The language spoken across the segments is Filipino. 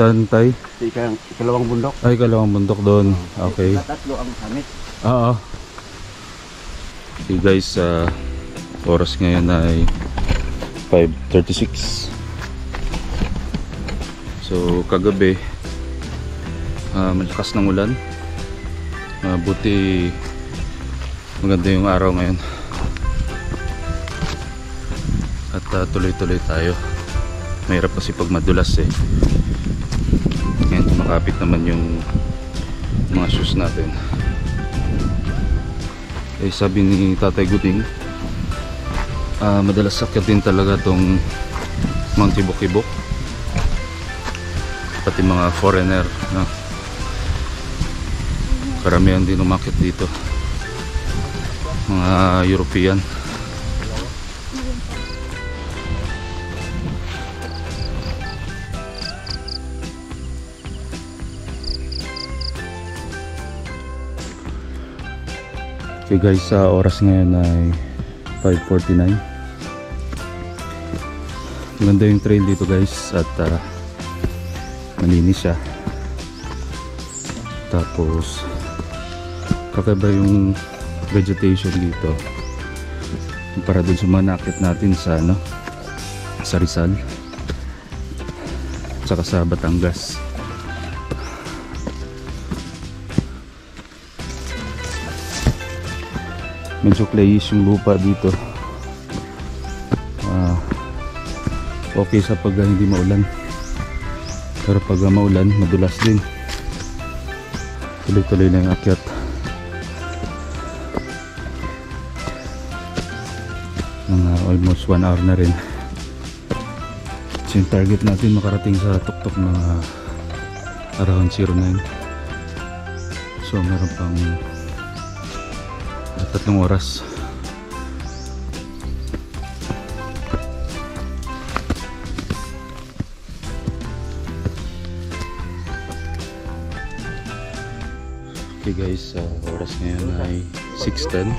Saan tayo? Ikalawang bundok. Ay, kalawang bundok doon. Okay. Tatlo ang summit. Oo. Okay guys, oras ngayon ay 5:36. So kagabi malakas ng ulan. Buti maganda yung araw ngayon. At tuloy-tuloy tayo. Mahirap kasi pag madulas eh. Ngayon makapit naman yung mga shoes natin. Eh sabi ni Tatay Guding, madalas sakit din talaga tong Mount Hibok-Hibok, pati mga foreigner, no? Karamihan din umakit dito, mga European. Okay guys, oras ngayon ay 5:49. Maganda yung trail dito guys at malinis siya. Tapos kakaiba yung vegetation dito para dun sa manakit natin sa sa Rizal at saka sa Batangas. Medyo clayish yung lupa dito. Okay sa pag hindi maulan, pero pag maulan madulas din. Tuloy-tuloy na yung akyat. Mga almost 1 hour na rin. So yung target natin makarating sa tuktok mga around 09. So meron pang 3 oras. Okay guys, oras ngayon ay 6:10.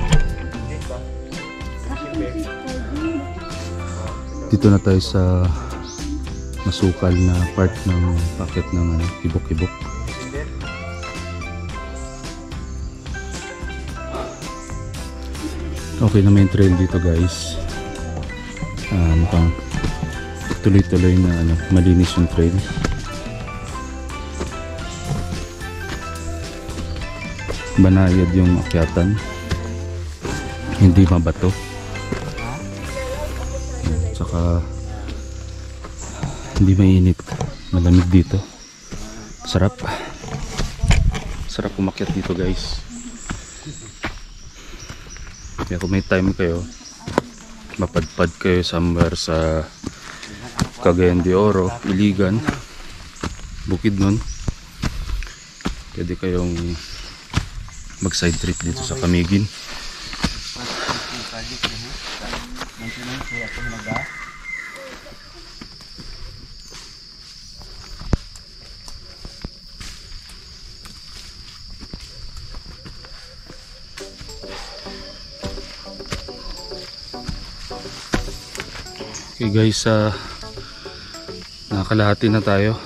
Dito na tayo sa masukal na part ng packet ng Hibok-Hibok. Okay na may trail dito guys. Mukhang tuloy-tuloy na malinis yung trail. Banayad yung akyatan, hindi mabato. Tsaka hindi mainit, malamig dito. Sarap umakyat dito guys. Kaya kung may time kayo, mapadpad kayo somewhere sa Cagayan de Oro, Iligan, Bukidnon, pwede kayong mag side trip dito sa Camiguin. Okay guys, nakakalahati na tayo.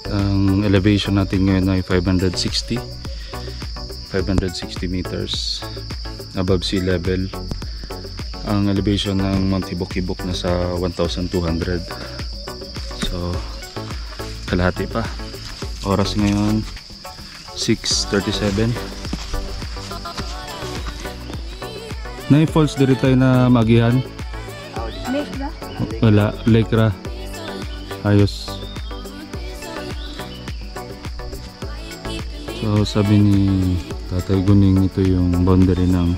Ang elevation natin ngayon ay 560 meters above sea level. Ang elevation ng Mount Hibok-Hibok na sa 1,200. So kalahati pa. Oras ngayon 6:37. Nay falls diri tayo na magihan. Wala, lake ra. Ayos. So sabi ni Tatay Guning, ito yung boundary ng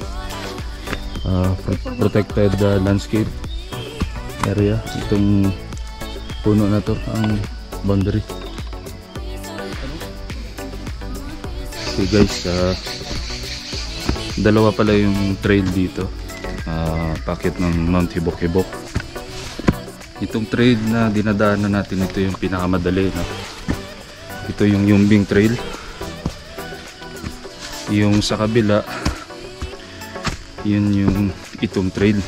protected landscape area. Itong puno na to ang boundary. Okay guys, dalawa pala yung trail dito, packet ng Mount Hibok-Hibok. Itong trail na dinadaanan natin, ito yung pinakamadali, no? Ito yung Yumbing Trail. Yung sa kabila, yun yung Itom Trail.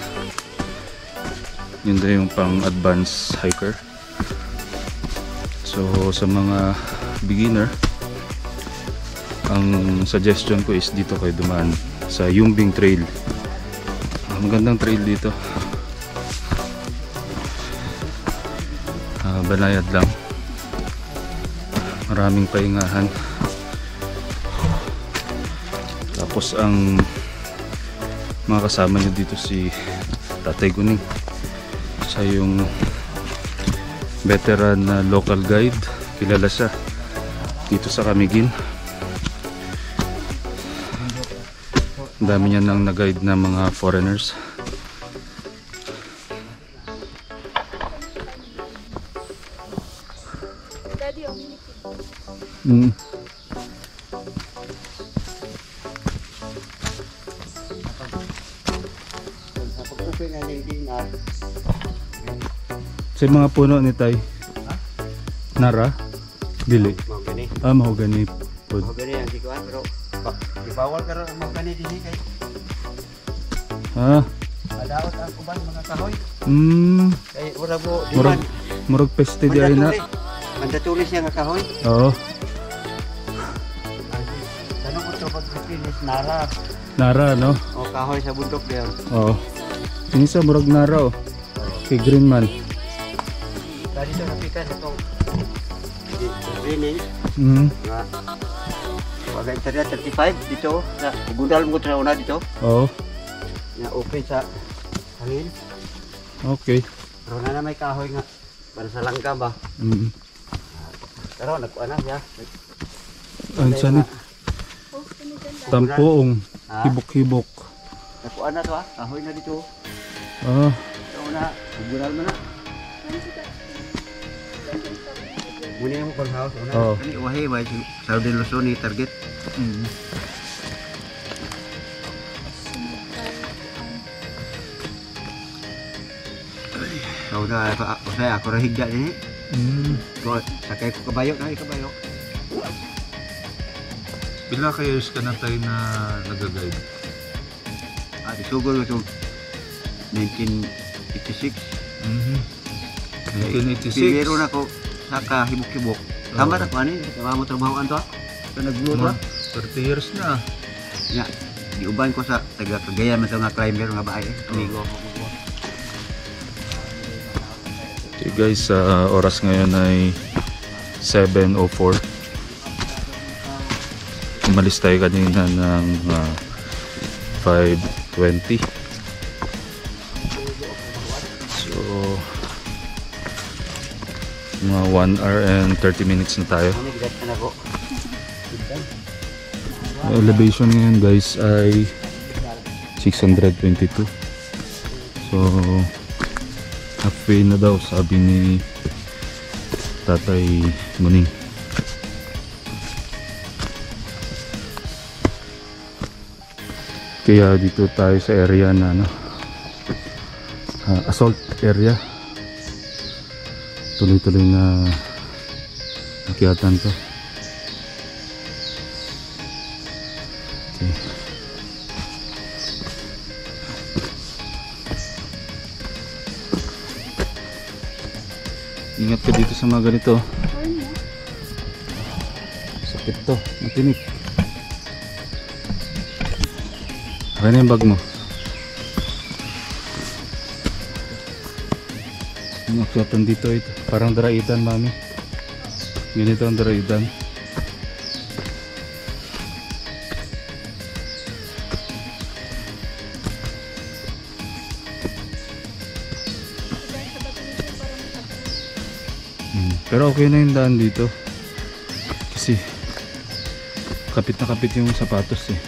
Yun na yung pang advanced hiker. So sa mga beginner, ang suggestion ko is dito kayo dumaan sa Yumbing Trail. Magandang trail dito. Banayad lang. Maraming pahingahan. Tapos ang mga kasama nyo dito si Tatay Guning. Siya yung veteran na local guide. Kilala siya dito sa Camiguin. Ang dami niya nang nag-guide na mga foreigners. Sa mga puno ni Tay Nara dili Mahogany. mahogany pod. Mahogany ang gikuan pero bawal karon ang mahogany dinhi kay madaot ang uban mga kahoy. Kay murag mo Murag peste di ay na. Mandatory siya nga kahoy. Oo. Tanong ko to pag finish Nara no. o kahoy sa bundok diyan. Oo. Ini sa murag Nara oh. Kay Green Man. Dali to napikan itong training nga wagay internet 35 dito sa gundal mo tra una dito. Oo. Nga open sa hangin. Okay. Pero na may kahoy nga para sa langka ba. Pero nagkuana siya. Ang sani tampoong hibok-hibok. Nagkuana to kahoy na dito. Pero na gundal mo na. Muna yung pang house una. Ini wahi ba sa Saudi Luzon ni target. So na saya ako ra higda ni. So sakay ko kabayo na kabayo. Pila ka years ka na tayo na nag-guide? Isugol ito 1986. 1986. Pero na ko saka hibok-hibok. Tama na ko ani, tama mo trabahoan to. Nag-vlog ba? 30 years na. Ya, diuban ko sa taga Cagayan man nga climber nga baay. Amigo ako. Okay guys, oras ngayon ay 7:04. Umalis tayo kanina ng 5:20. So mga 1 hour and 30 minutes na tayo. Elevation ngayon guys ay 622. So halfway na daw sabi ni Tatay Muning. Kaya dito tayo sa area na assault area. Tuloy-tuloy na akyatan to. Okay. Ingat ka dito sa mga ganito. Sakit to, matinik. Okay na yung bag mo. Yung akyatan dito ito. Parang daraitan, mami. Ganito ang daraitan. Pero okay na yung daan dito. Kasi kapit na kapit yung sapatos eh.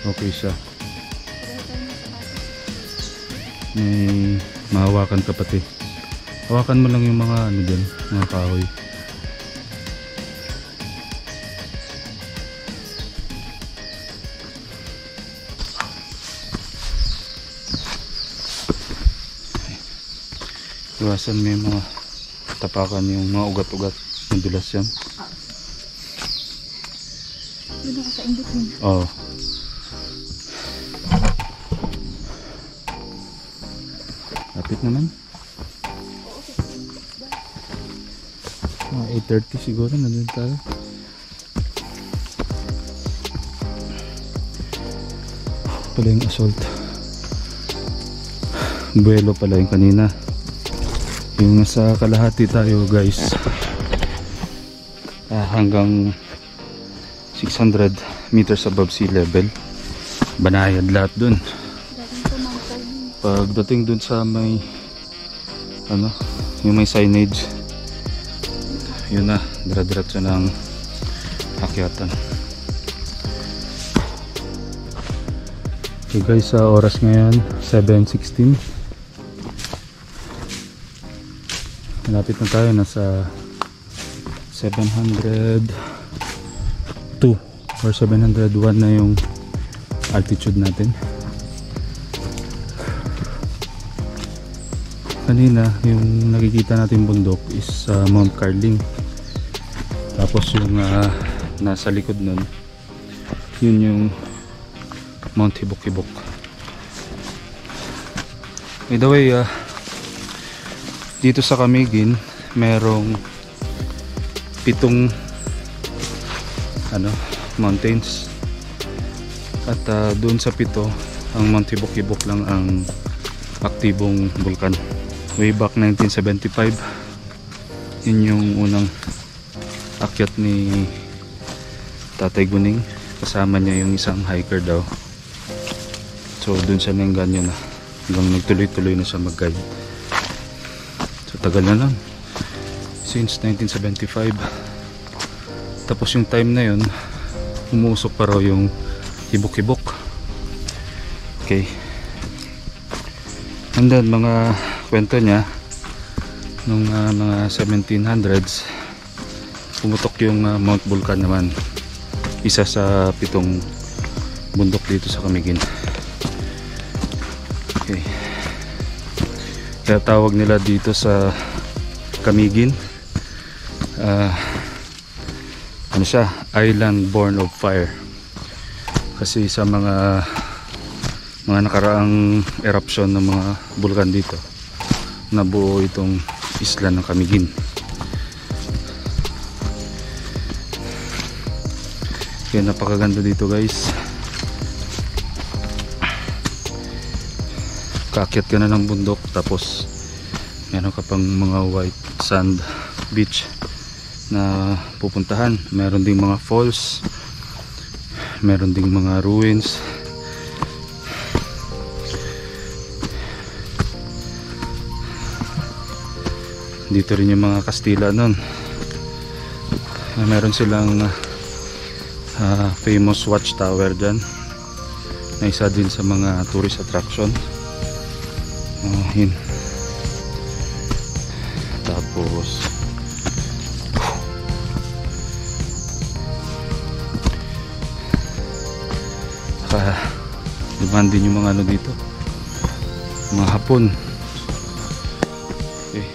Okay siya. May mahawakan ka pati. Hawakan mo lang yung mga ano dyan, mga kahoy. Iwasan mo yung mga tapakan, yung mga ugat-ugat. Madulas yan. Doon ako sa in-between. Oo. Lapit naman. 8:30 siguro nandun tayo. Pala yung assault. Buwelo pala yung kanina. Yung nasa kalahati tayo guys. Hanggang 600 meters above sea level. Banayad lahat dun. Pagdating dun sa may ano, yung may signage, yun na, dire-diretso ng akyatan. Okay guys, sa oras ngayon 7:16. Malapit na tayo, nasa 702 or 701 na yung altitude natin. Kanina yung nakikita natin bundok is Mount Carling, tapos yung nasa likod nun, yun yung Mount Hibok-Hibok. By the way, dito sa Camiguin merong 7 mountains, at doon sa 7 ang Mount Hibok-Hibok lang ang aktibong bulkan. Way back 1975, yun yung unang akyat ni Tatay Guning, kasama niya yung isang hiker daw. So dun siya nangganyo na, hanggang nagtuloy-tuloy na siya mag-guide. So tagal na lang, since 1975. Tapos yung time na yun, umuusok pa raw yung Hibok-Hibok. Okay. And then mga kwento niya, nung mga 1700s, pumutok yung Mount Vulcan naman, isa sa 7 bundok dito sa Camiguin. Okay. Kaya tawag nila dito sa Camiguin, ano siya, Island Born of Fire. Kasi sa mga nakaraang eruption ng mga bulkan dito, nabuo itong isla ng Camiguin. Kaya napakaganda dito guys. Kaakyat ka na ng bundok, tapos meron ka pang mga white sand beach na pupuntahan. Meron ding mga falls, meron ding mga ruins. Dito rin yung mga Kastila nun. Meron silang famous watchtower dyan, na isa din sa mga tourist attraction. Yun. Tapos dumaan din yung mga ano dito, mga Hapon. Okay.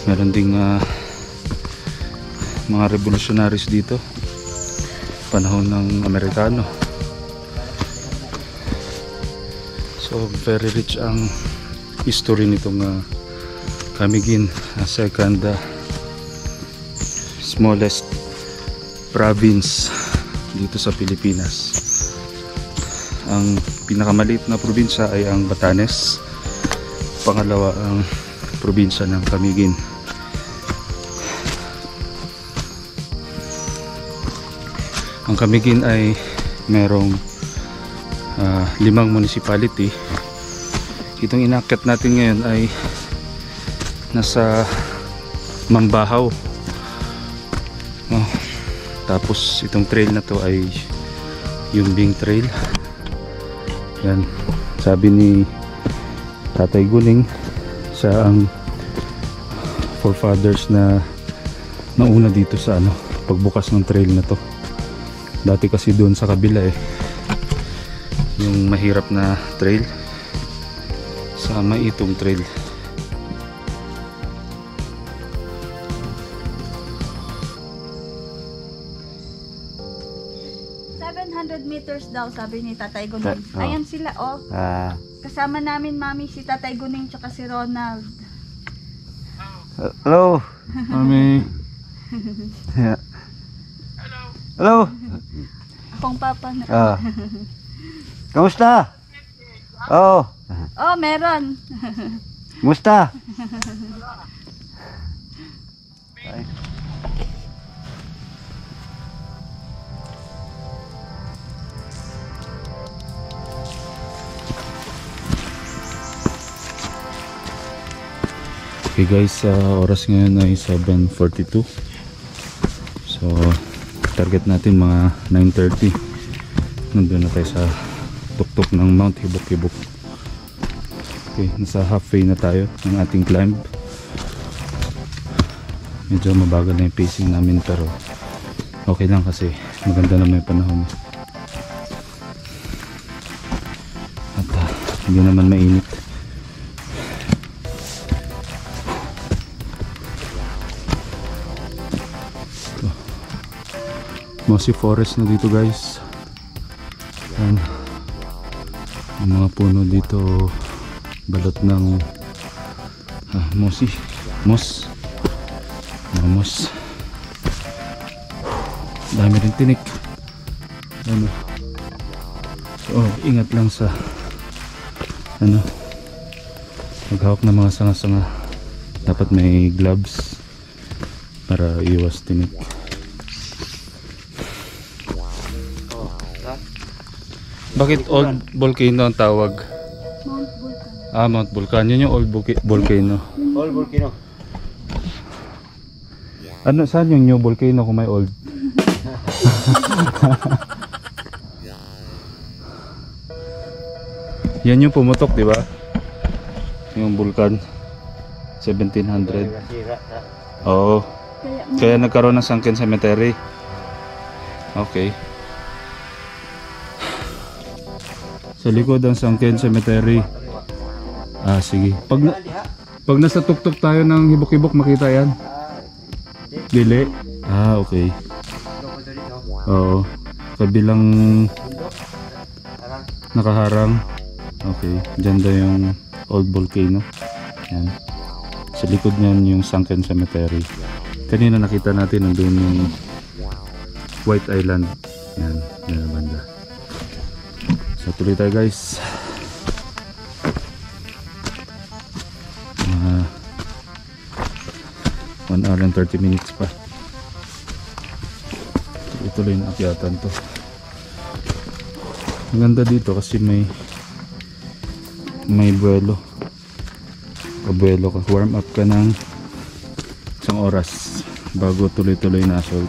Meron ding mga revolutionaries dito panahon ng Amerikano. So very rich ang history nitong Camiguin, second smallest province dito sa Pilipinas. Ang pinakamaliit na probinsya ay ang Batanes, pangalawa ang probinsya ng Camiguin. Ang Camiguin ay merong 5 municipality. Itong inakyat natin ngayon ay nasa Mambahaw. Tapos itong trail na to ay Yumbing Trail. Yan, sabi ni Tatay Guning, siya ang forefathers na nauna dito sa pagbukas ng trail na to. Dati kasi doon sa kabila yung mahirap na trail, sama itong trail. Meters daw, sabi ni Tatay Guning. Ayan sila, oh. Kasama namin, Mami, si Tatay Guning tsaka si Ronald. Hello. Mami. Hello. Akong papa na. Kamusta? Oh. Oh, meron. Kamusta? Okay guys, oras ngayon ay 7:42. So target natin mga 9:30. Nandun na tayo sa tuktok ng Mount Hibok-Hibok. Okay, nasa halfway na tayo ng ating climb. Medyo mabagal na yung pacing namin pero okay lang kasi maganda naman yung panahon. At hindi naman mainit. Mossy forest na dito guys. Ang mga puno dito balot ng moss, mga moss. Dami rin tinik. Ano, oh, ingat lang sa ano, maghawak ng mga sanga-sanga. Dapat may gloves para iwas tinik. Bakit old volcano ang tawag? Mount Vulcan. Mount Vulcan. Yun yung old volcano. All volcano. Ano, saan yung new volcano kung may old? Yan yung pumutok, di ba? Yung vulkan. 1700. Oo. Kaya nagkaroon ng sunken cemetery. Okay. Sa likod ang sunken cemetery. Sige. Pag nasa tuktok tayo ng Hibok-Hibok, makita yan? Dili? Okay. Oo. Kabilang nakaharang. Okay. Diyan daw yung old volcano. Yan. Sa likod niyan yung sunken cemetery. Kanina nakita natin nandun yung White Island. Yan. Yan na banda. So tuloy tayo guys. 1 hour and 30 minutes pa. Tuloy na akyatan to. Ang ganda dito kasi may buwelo. Pabuwelo ka. Warm up ka ng isang oras bago tuloy-tuloy na assault.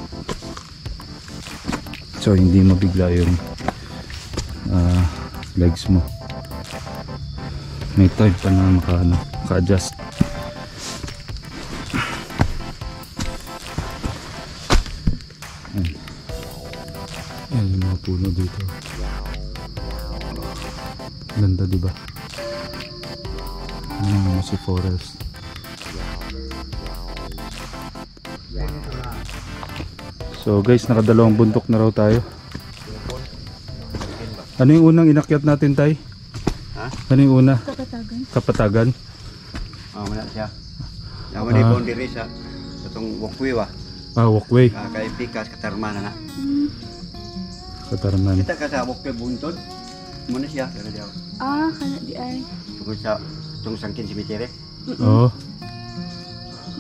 So hindi mabigla yung legs mo. May time pa na maka-adjust. Yan yung mga puno dito. Ganda diba? Yan si forest. So guys, nakadalawang bundok na raw tayo. Ano yung unang inakyat natin, Tay? Ha? Ano yung una? Kapatagan. Kapatagan? Wala siya. Naman ni boundary sa itong walkway ba? Walkway. Kay Pikas, Katarman na. Katarman. Kita ka sa walkway buntod. Muna siya. Pero diyaw. Kana di ay. Tungkol sa itong sangkin cemetery. Oo.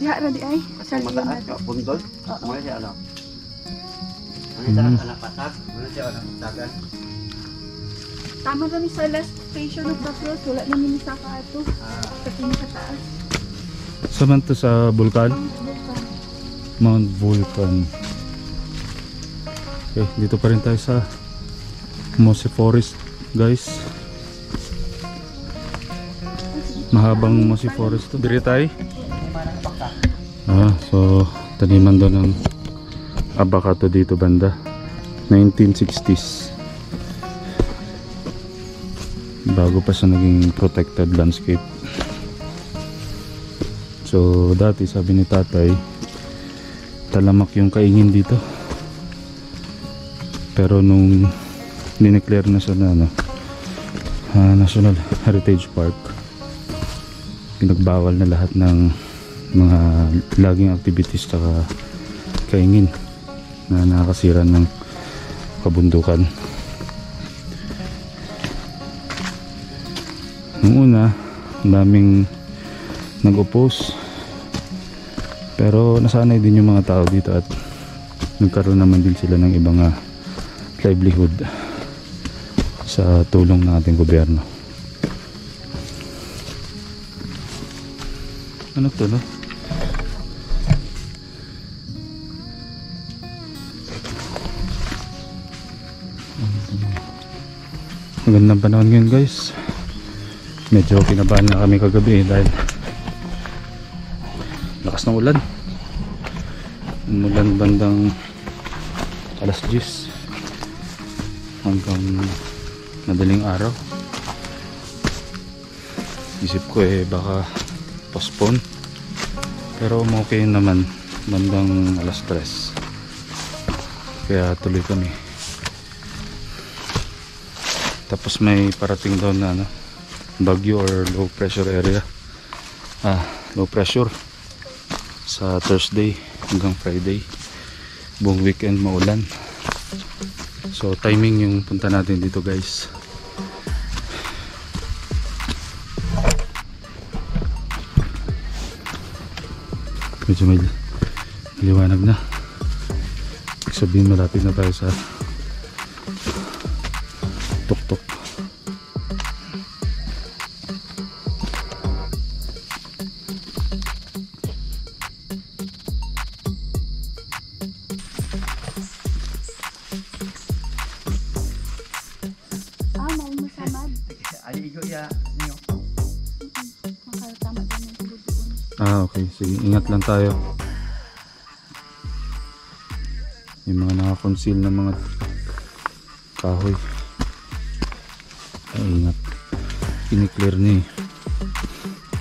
Diha ra di ay. Kasi mataas ka, buntod. Muna siya ano. Muna siya anak patag. Muna siya anak patagan. Tama kami sa last station of the cross. Wala namin isa ka ito. Sa pinakataas. Saman to sa vulkan? Mount Vulcan. Mount Vulcan. Okay, dito pa rin tayo sa Mossy Forest, guys. Mahabang Mossy Forest to. Diri tayo. So taniman doon ng abakato dito banda. 1960s. Bago pa sa naging protected landscape. So dati sabi ni tatay, talamak yung kaingin dito. Pero nung dineclare na siya na National Heritage Park, pinagbawal na lahat ng mga laging activities tsaka kaingin na nakakasira ng kabundukan. Nung una, ang daming nag-oppose, pero nasanay din yung mga tao dito at nagkaroon naman din sila ng ibang livelihood sa tulong ng ating gobyerno. Ano to, no? Magandang panahon ngayon, guys. Medyo kinabahan na kami kagabi dahil lakas ng ulan. Umulan bandang alas 10 hanggang madaling araw. Isip ko baka postpone, pero okay naman bandang alas 3, kaya tuloy kami. Tapos may parating daw na bagyo or low pressure area, low pressure sa Thursday hanggang Friday. Buong weekend maulan, so timing yung punta natin dito, guys. Medyo may liwanag na, ibig sabihin malapit na tayo sa tuktok. Mau masamad. Aligo ya niyo. Makatama din yung tulog doon. Okay, sige, ingat lang tayo. Yung mga nakakonceal na mga kahoy, ay ingat. Kiniklear ni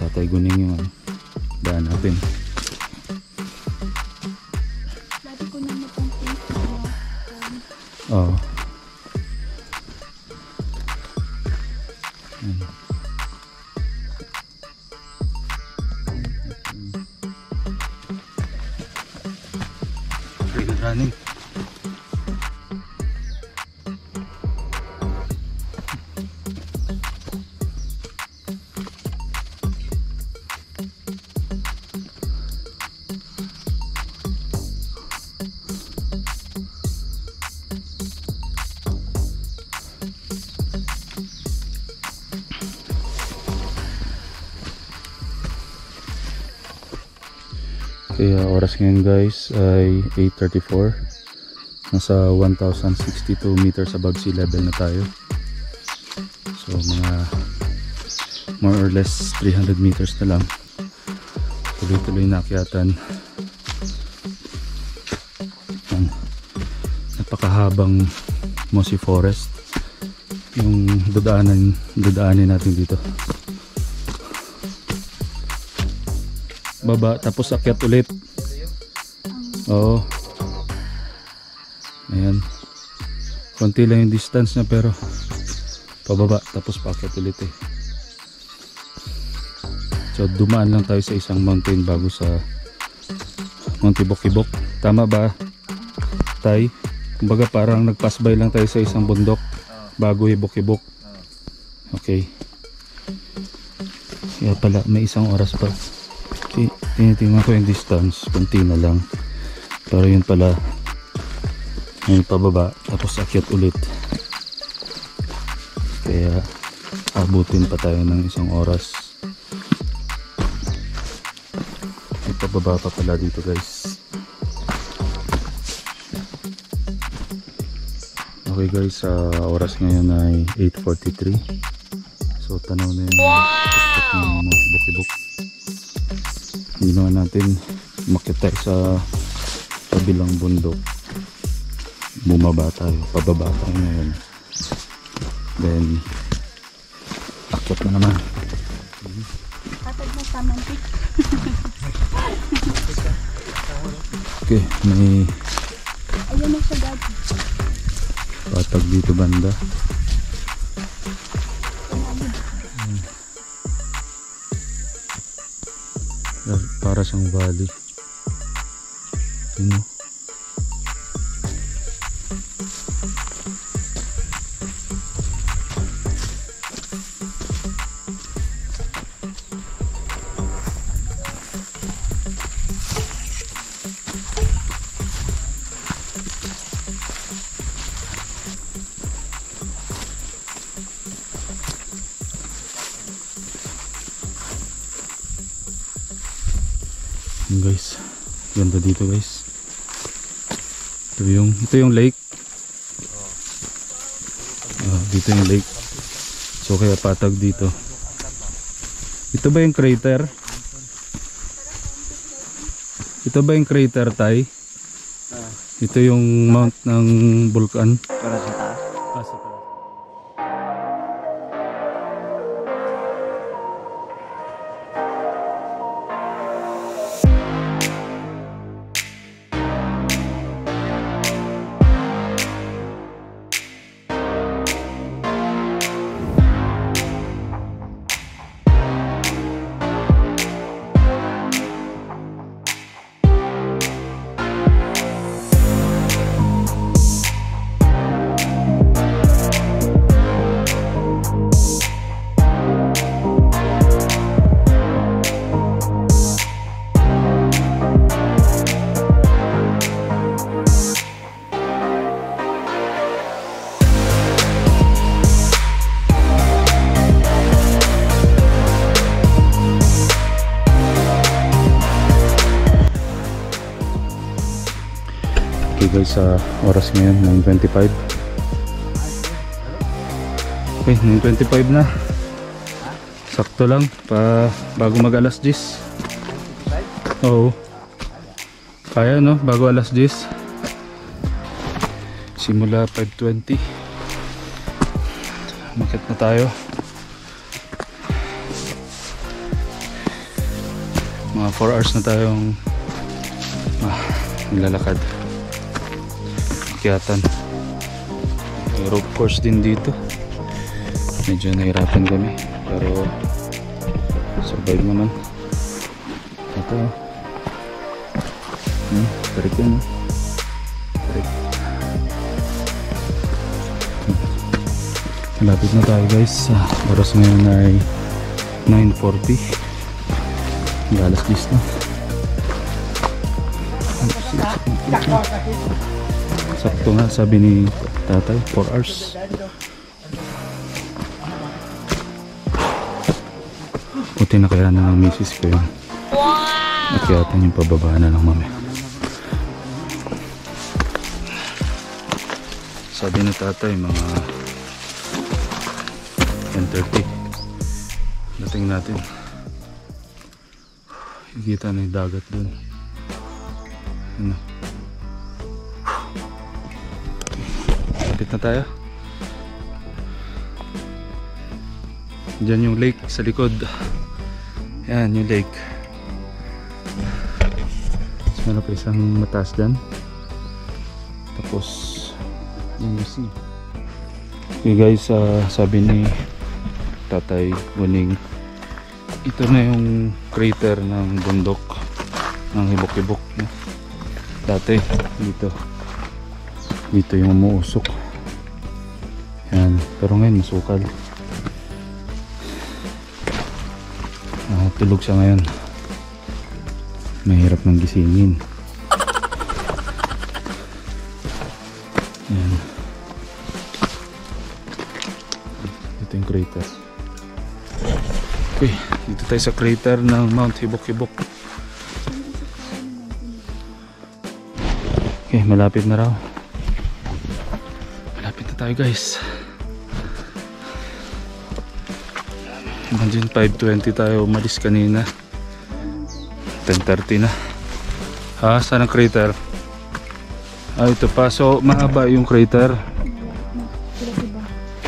Tatay Guning yung daan natin. Dati ko na napansin. Oo. Running. Kaya oras ngayon, guys, ay 8:34. Nasa 1062 meters above sea level na tayo. So mga more or less 300 meters na lang. Tuloy-tuloy na akyatan ang napakahabang mossy forest yung dadaanin natin dito. Baba tapos akyat ulit. Oo. Ayan. Konti lang yung distance na, pero pababa tapos paakyat ulit So dumaan lang tayo sa isang mountain bago sa Mount Ibok-Ibok. Tama ba, Tay? Kumbaga parang nag-pass by lang tayo sa isang bundok bago Ibok-Ibok. Okay. Kaya pala may isang oras pa. Okay, tinitingnan ko yung distance, konti na lang. Pero yun pala, ngayon pababa tapos akyat ulit. Kaya abutin pa tayo ng isang oras. May pababa pa pala dito, guys. Okay, guys, oras ngayon ay 8:43. So tanaw na yung spot ng Mount Ibok-Ibok. Ginawa natin, umakyat tayo sa kabilang bundok, bumaba tayo, pababa tayo ngayon, then akyat na naman. Katag na samantik. Okay, may Ayun na siya, Dad. patag dito banda. Para siyang valley. Yun, no? Yun guys, ganda dito guys. Ito yung lake. Dito yung lake. So kaya patag dito. Ito ba yung crater? Ito ba yung crater, Tay? Ito yung mount ng vulkan. Para sa taas. Okay guys, oras ngayon 9:25. Okay, 9:25 na. Sakto lang bago mag alas 10. Oo. Kaya no, bago alas 10. Simula 5:20. Umakyat na tayo. Mga 4 hours na tayong nilalakad. Akyatan. May rope course din dito. Medyo nahirapan kami, pero survive naman. Ito. Tarik yan. Tarik. Malapit na tayo guys. Oras ngayon ay 9:40. Alas 10 na. Sakto nga, sabi ni tatay, 4 hours. Buti na kaya na ng misis ko yun. At kaya yung pababa na lang mami. Sabi ni tatay, mga 10:30 dating natin. Higita na yung dagat dun. Ano? Lapit na tayo. Diyan yung lake sa likod. Yan yung lake. Tapos meron pa isang mataas dyan. Tapos yung sea. Okay guys, sabi ni tatay Waning, ito na yung crater ng bundok ng Hibok-Hibok. Dati dito yung umuusok. Yan, pero ngayon masukal. Tulog siya ngayon. Mahirap nang gisingin. Yan. Ito yung crater. Okay, dito tayo sa crater ng Mount Hibok-Hibok. Okay, malapit na raw. Malapit na tayo guys. Imagine 5:20 tayo umalis kanina. 10:30 na. Saan ang crater? Ito pa. So mahaba yung crater.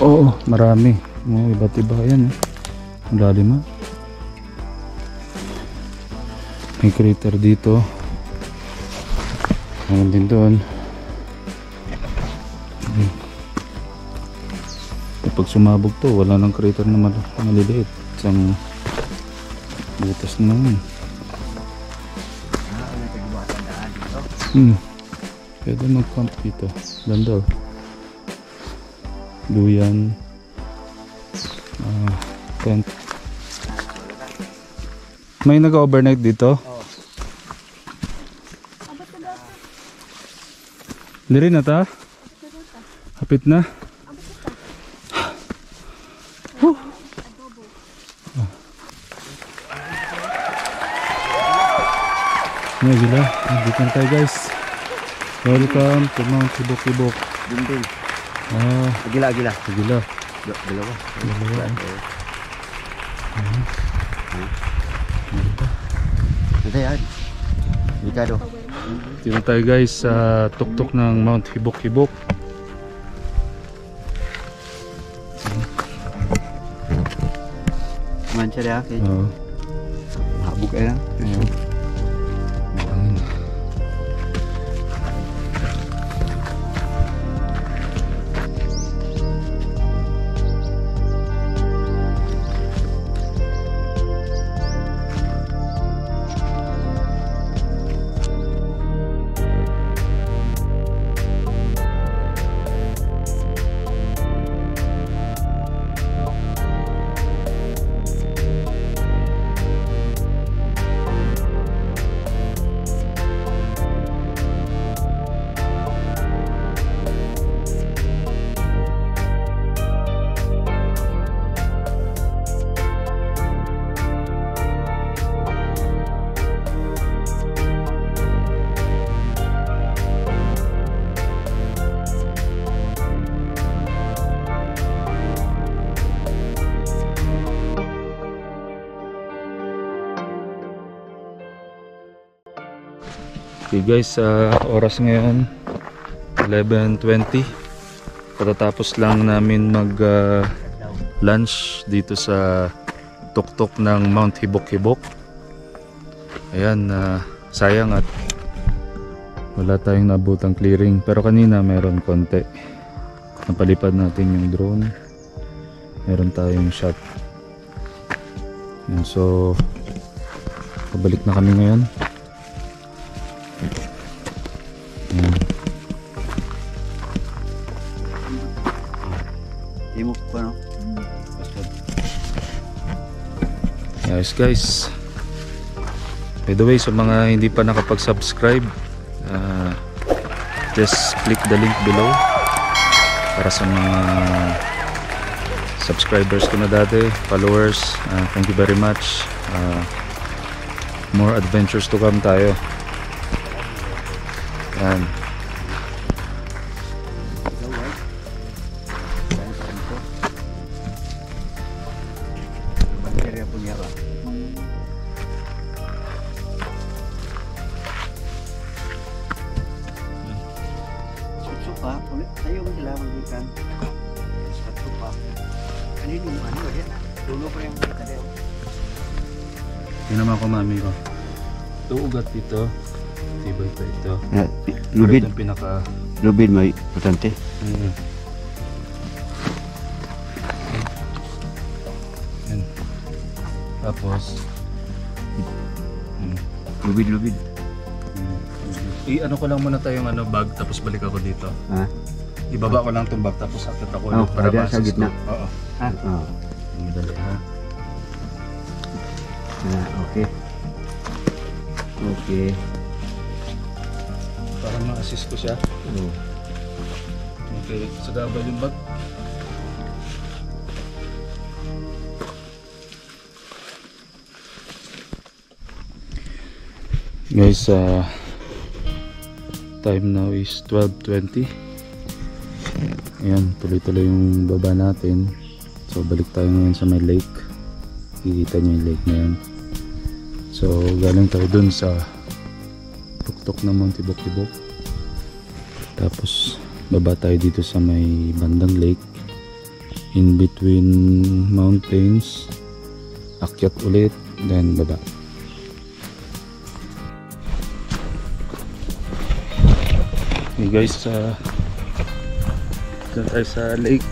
Oo, marami. Iba't iba yan. Ang lalim. May crater dito. Meron din doon. Kapag sumabog to, wala nang crater na maliliit. Isang butas na naman. Pwede mag-camp dito. Ganda. Duyan. Tent. May nag-overnight dito? Hindi rin na ta? Hapit na? Nagila, nandito na tayo guys. Welcome to Mount Hibok-Hibok. Dinding. Agila. Dalawa. Nanti yan. Ricardo. Dito tayo guys sa tuktok ng Mount Hibok-Hibok. Manca dia. Habuk ya. Okay guys, oras ngayon 11:20. Patatapos lang namin mag lunch dito sa tuktok ng Mount Hibok-Hibok. Ayan, sayang at wala tayong nabutang clearing, pero kanina meron konti. Napalipad natin yung drone, meron tayong shot. Ayan, so pabalik na kami ngayon. Timuk pa no? Yes guys, by the way, sa mga hindi pa nakapag-subscribe, just click the link below para sa mga subscribers ko na dati, followers. Thank you very much. More adventures to come tayo. Yan. Tayo mo sila magikan. Satu pa. Kanino mo ano ba yan? Dulo pa yung kadeo. Yun naman ko mami ko. Ito ugat dito. Tibay pa ito. Lubid. Ito pinaka Lubid may importante. Yan. Tapos Lubid. Ano ko lang muna tayong bag, tapos balik ako dito. Ibaba ko lang itong bag, tapos akit ako ulit para sa ma-assist gitna. ko. Oo. Oo. Madali ha. Okay. Para ma-assist ko siya. Okay, sa gabal yung bag. Guys, time now is 12:20. Ayan, tuloy-tuloy yung baba natin. So balik tayo ngayon sa may lake. Kikita nyo yung lake na yan. So galing tayo dun sa tuktok ng Mount Hibok-Hibok. Tapos baba tayo dito sa may bandang lake. In between mountains. Akyat ulit, then baba. Hey guys, dito tayo sa lake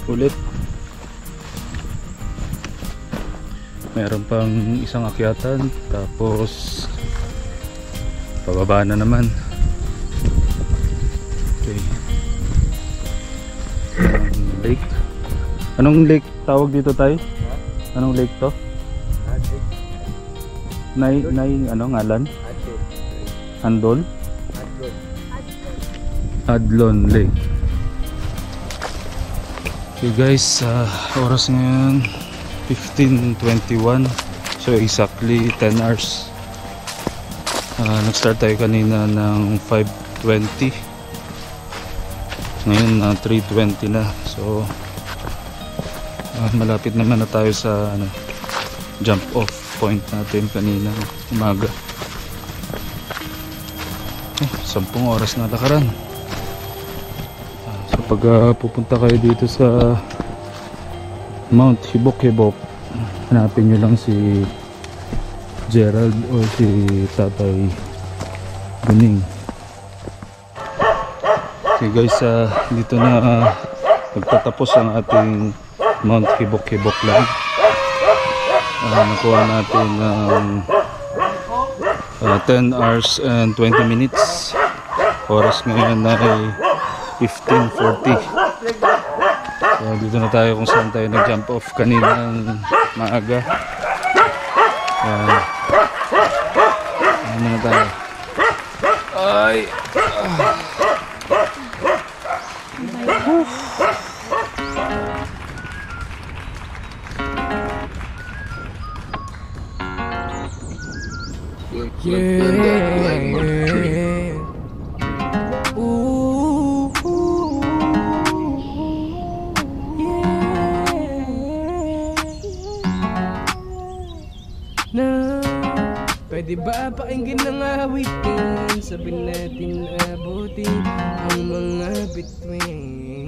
ulit. Meron pang isang akyatan, tapos pababa na naman. Okay. Lake. Anong lake tawag dito tayo? Anong lake to? Ano ngalan? Andol? Adlon Lake. Okay guys, oras ngayon 15:21. So exactly 10 hours Nag-start tayo kanina ng 5:20. Ngayon 3:20 na. So malapit naman na tayo sa jump off point natin kanina umaga. 10 oras na lakaran. So pag pupunta kayo dito sa Mount Hibok-Hibok, hanapin nyo lang si Gerald o si Tatay Guning. Okay guys, dito na nagtatapos ang ating Mount Hibok-Hibok lang. Nakuha natin ng 10 hours and 20 minutes. Oras ngayon ay 15:40. So dito na tayo kung saan tayo nag-jump off kaninang maaga. Ano na tayo? Ay! Pwede ba pakinggan ng awitin? Sabihin natin abutin ang mga bituin.